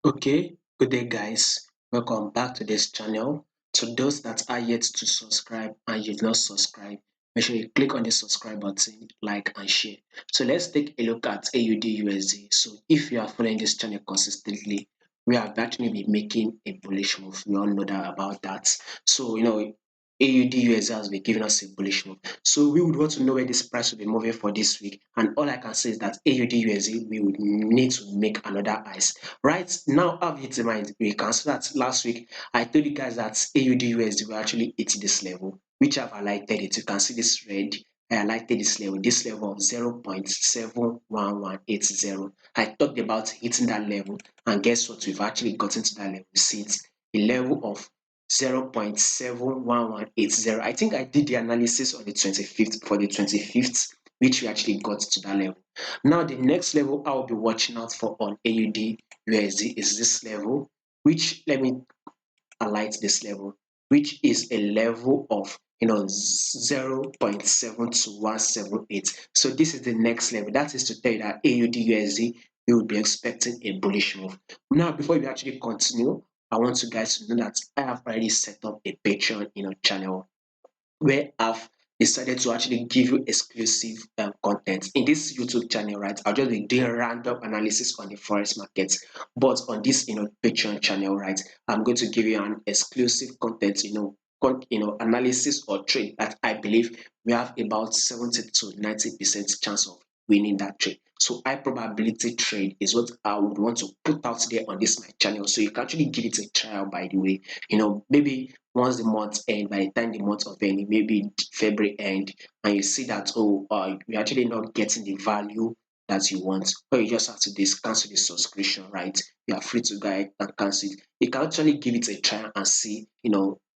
Okay, good day guys. Welcome back to this channel. To those that are yet to subscribe and you've not subscribed, make sure you click on the subscribe button, like and share. So let's take a look at AUD So if you are following this channel consistently, we have actually been making a bullish move. We all know that about that. So AUD has been giving us a bullish move. So we would want to know where this price will be moving for this week. And all I can say is that AUD we would need to make another ice. Right now, have it in mind, we can see that last week I told you guys that AUD will actually hit this level, which I've highlighted it. You can see this red. I highlighted this level of 0.71180. I talked about hitting that level, and guess what? We've actually gotten to that level. See it's a level of 0.71180. I think I did the analysis on the 25th for the 25th, which we actually got to that level. Now, the next level I'll be watching out for on AUD USD is this level, which let me highlight this level, which is a level of 0.72178. So this is the next level. That is to tell you that AUD USD we will be expecting a bullish move. Now, before we actually continue, I want you guys to know that I have already set up a Patreon channel where I've decided to actually give you exclusive content in this YouTube channel, right? I'll just be doing random analysis on the forex markets, but on this Patreon channel, right, I'm going to give you an exclusive content, analysis or trade that I believe we have about 70 to 90% chance of winning that trade. So high probability trade is what I would want to put out there on this my channel. So you can actually give it a trial, by the way. Maybe once the month end, by the time the month of end, maybe February end, and you see that you're actually not getting the value that you want, or you just have to cancel the subscription, right? You are free to go ahead and cancel it. You can actually give it a try and see,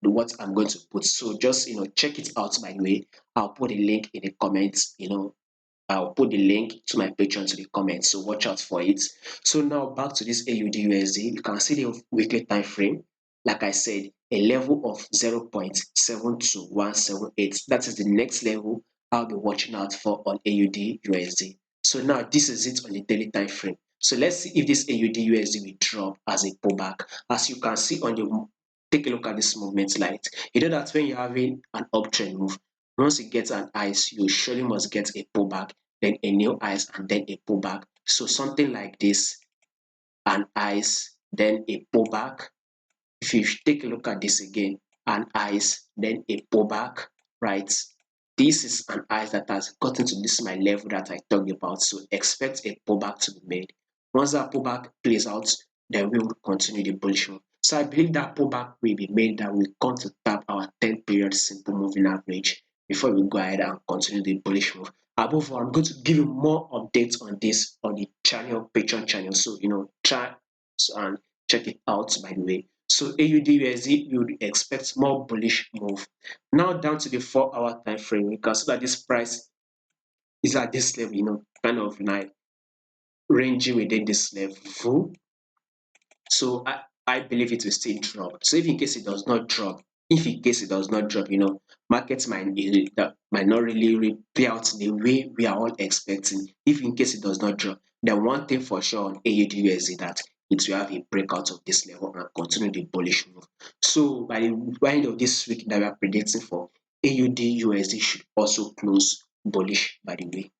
what I'm going to put. So just check it out. By the way, I'll put a link in the comments. I'll put the link to my Patreon to the comments, so watch out for it. So now back to this AUD USD, you can see the weekly time frame. Like I said, a level of 0.72178. That is the next level I'll be watching out for on AUD USD. So now this is it on the daily time frame. So let's see if this AUD USD will drop as a pullback. As you can see on the take a look at this movement light. You know that when you're having an uptrend move, once you get an ice, you surely must get a pullback, then a new ice, and then a pullback. So something like this, an ice, then a pullback. If you take a look at this again, an ice, then a pullback, right? This is an ice that has gotten to this my level that I talked about. So expect a pullback to be made. Once that pullback plays out, then we will continue the bullish move. So I believe that pullback will be made, that we come to tap our 10 period simple moving average before we go ahead and continue the bullish move. Above all, I'm going to give you more updates on this on the channel, Patreon channel. So try and check it out, by the way. So AUD USD, you would expect more bullish move. Now down to the 4-hour time frame, you can see that this price is at this level, kind of like ranging within this level. So I believe it will still drop. So if in case it does not drop, markets might not really pay out the way we are all expecting. If in case it does not drop, then one thing for sure on AUD is that it will have a breakout of this level and continue the bullish move. So by the end of this week that we are predicting for, AUD USD should also close bullish, by the way.